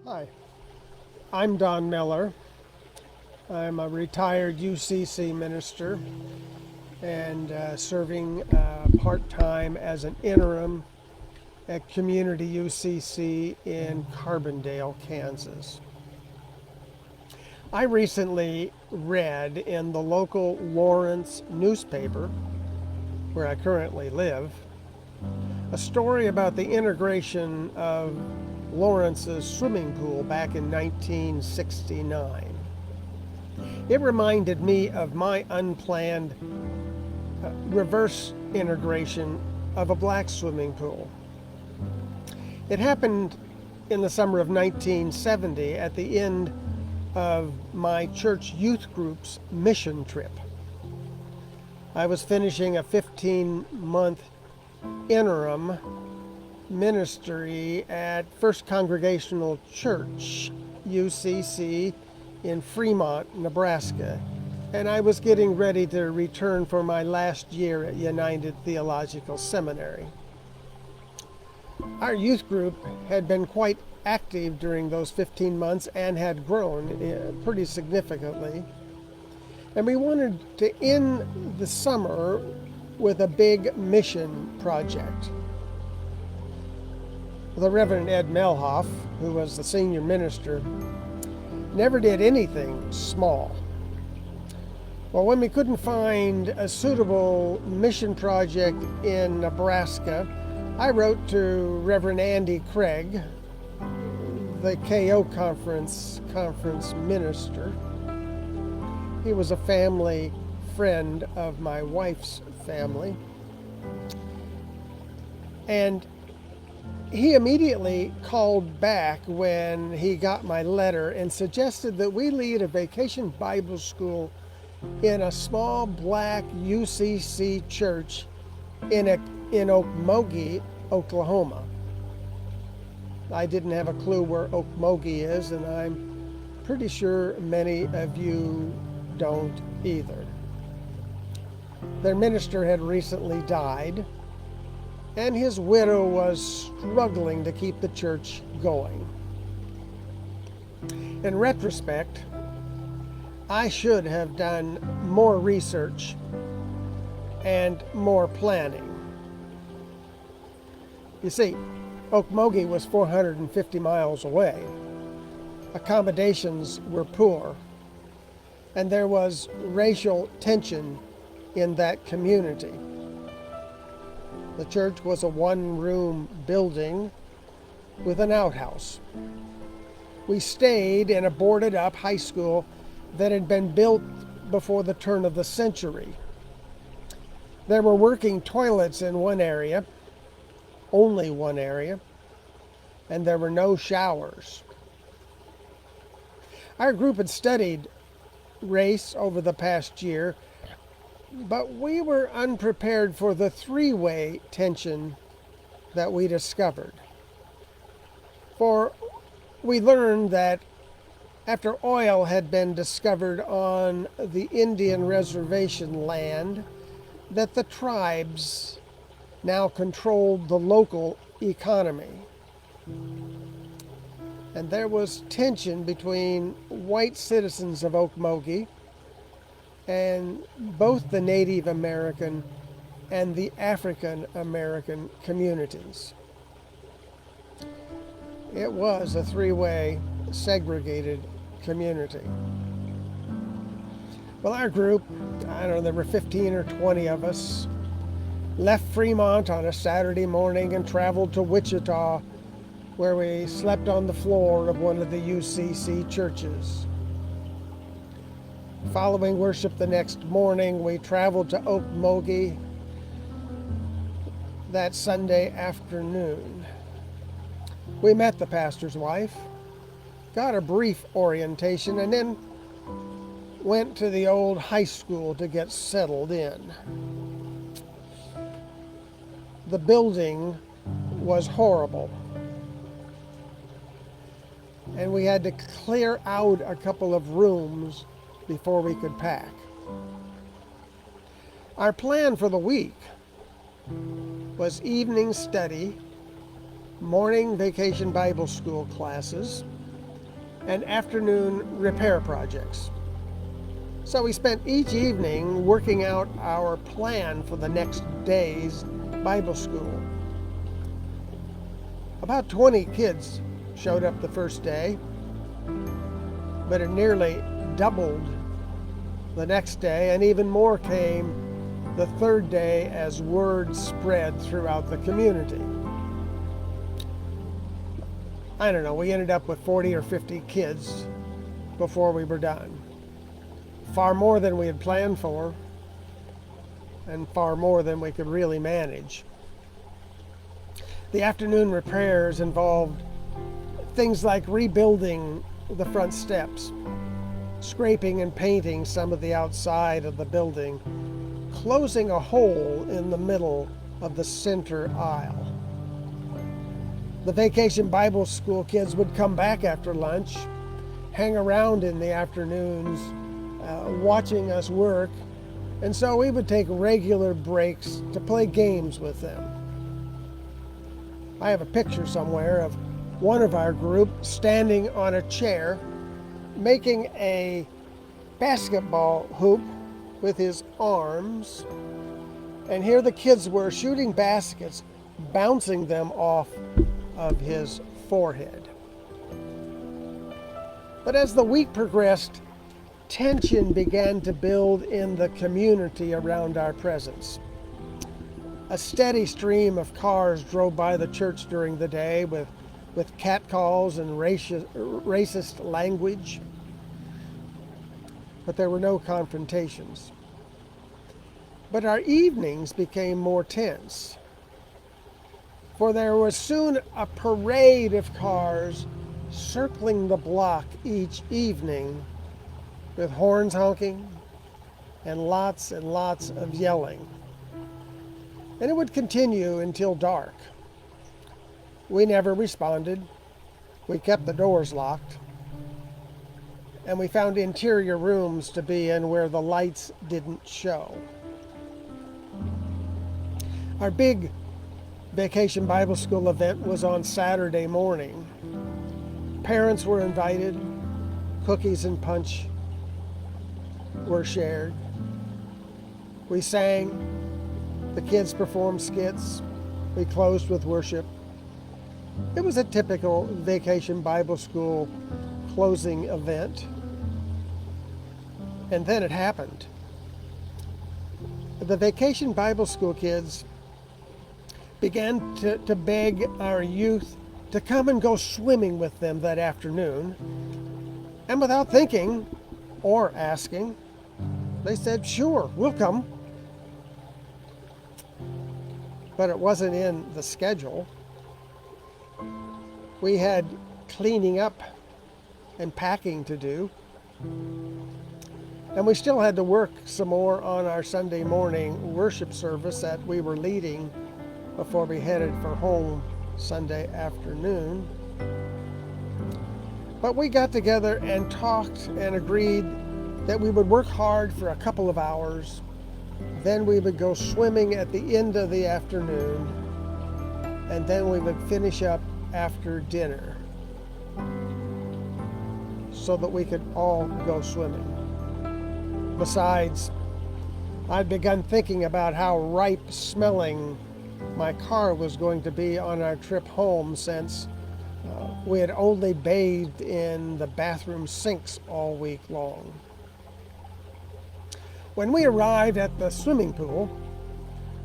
Hi, I'm Don Miller. I'm a retired UCC minister and serving part-time as an interim at Community UCC in Carbondale, Kansas. I recently read in the local Lawrence newspaper, where I currently live, a story about the integration of Lawrence's swimming pool back in 1969. It reminded me of my unplanned reverse integration of a black swimming pool. It happened in the summer of 1970 at the end of my church youth group's mission trip. I was finishing a 15-month interim ministry at First Congregational Church, UCC, in Fremont, Nebraska, and I was getting ready to return for my last year at United Theological Seminary. Our youth group had been quite active during those 15 months and had grown pretty significantly. And we wanted to end the summer with a big mission project. The Reverend Ed Melhoff, who was the senior minister, never did anything small. Well, when we couldn't find a suitable mission project in Nebraska, I wrote to Reverend Andy Craig, the KO conference minister. He was a family friend of my wife's family. And he immediately called back when he got my letter and suggested that we lead a vacation Bible school in a small black UCC church in Okmulgee, Oklahoma. I didn't have a clue where Okmulgee is, and I'm pretty sure many of you don't either. Their minister had recently died, and his widow was struggling to keep the church going. In retrospect, I should have done more research and more planning. You see, Okmulgee was 450 miles away. Accommodations were poor, and there was racial tension in that community. The church was a one-room building with an outhouse. We stayed in a boarded-up high school that had been built before the turn of the century. There were working toilets in one area, only one area, and there were no showers. Our group had studied race over the past year, but we were unprepared for the three-way tension that we discovered. For we learned that after oil had been discovered on the Indian reservation land, that the tribes now controlled the local economy. And there was tension between white citizens of Okmulgee and both the Native American and the African American communities. It was a three-way segregated community. Well, our group, there were 15 or 20 of us, left Fremont on a Saturday morning and traveled to Wichita, where we slept on the floor of one of the UCC churches. Following worship the next morning, we traveled to Okmulgee that Sunday afternoon. We met the pastor's wife, got a brief orientation, and then went to the old high school to get settled in. The building was horrible, and we had to clear out a couple of rooms before we could pack. Our plan for the week was evening study, morning vacation Bible school classes, and afternoon repair projects. So we spent each evening working out our plan for the next day's Bible school. About 20 kids showed up the first day, but it nearly doubled the next day, and even more came the third day as word spread throughout the community. I don't know, we ended up with 40 or 50 kids before we were done. Far more than we had planned for, and far more than we could really manage. The afternoon repairs involved things like rebuilding the front steps, scraping and painting some of the outside of the building, closing a hole in the middle of the center aisle. The Vacation Bible School kids would come back after lunch, hang around in the afternoons, watching us work, and so we would take regular breaks to play games with them. I have a picture somewhere of one of our group standing on a chair, making a basketball hoop with his arms, and here the kids were shooting baskets, bouncing them off of his forehead. But as the week progressed, tension began to build in the community around our presence. A steady stream of cars drove by the church during the day with catcalls and racist language, but there were no confrontations. But our evenings became more tense, for there was soon a parade of cars circling the block each evening with horns honking and lots of yelling. And it would continue until dark. We never responded. We kept the doors locked. And we found interior rooms to be in where the lights didn't show. Our big Vacation Bible School event was on Saturday morning. Parents were invited. Cookies and punch were shared. We sang. The kids performed skits. We closed with worship. It was a typical Vacation Bible School closing event. And then it happened. The Vacation Bible School kids began to beg our youth to come and go swimming with them that afternoon. And without thinking or asking, they said, "Sure, we'll come." But it wasn't in the schedule. We had cleaning up and packing to do. And we still had to work some more on our Sunday morning worship service that we were leading before we headed for home Sunday afternoon. But we got together and talked and agreed that we would work hard for a couple of hours. Then we would go swimming at the end of the afternoon, and then we would finish up after dinner so that we could all go swimming. Besides, I'd begun thinking about how ripe smelling my car was going to be on our trip home, since we had only bathed in the bathroom sinks all week long. When we arrived at the swimming pool,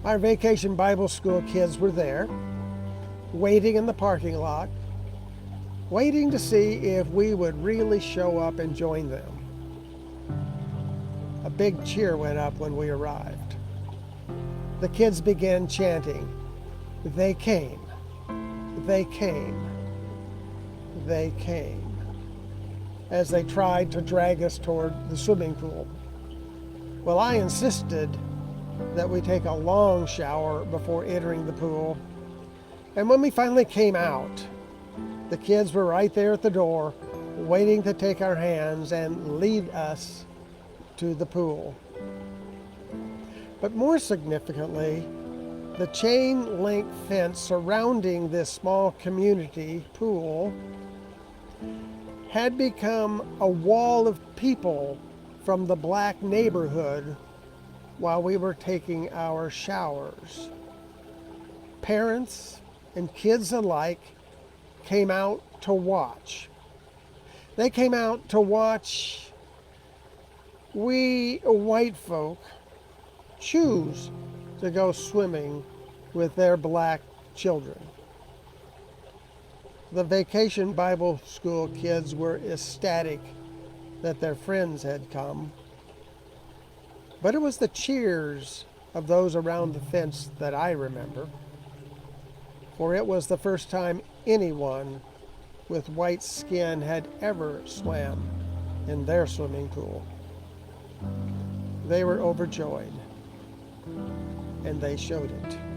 our Vacation Bible School kids were there, waiting in the parking lot, waiting to see if we would really show up and join them. A big cheer went up when we arrived. The kids began chanting, "They came, they came, they came," as they tried to drag us toward the swimming pool. Well, I insisted that we take a long shower before entering the pool. And when we finally came out, the kids were right there at the door, waiting to take our hands and lead us to the pool. But more significantly, the chain link fence surrounding this small community pool had become a wall of people from the black neighborhood while we were taking our showers. Parents and kids alike came out to watch. They came out to watch we white folk choose to go swimming with their black children. The Vacation Bible School kids were ecstatic that their friends had come, but it was the cheers of those around the fence that I remember, for it was the first time anyone with white skin had ever swam in their swimming pool. They were overjoyed, and they showed it.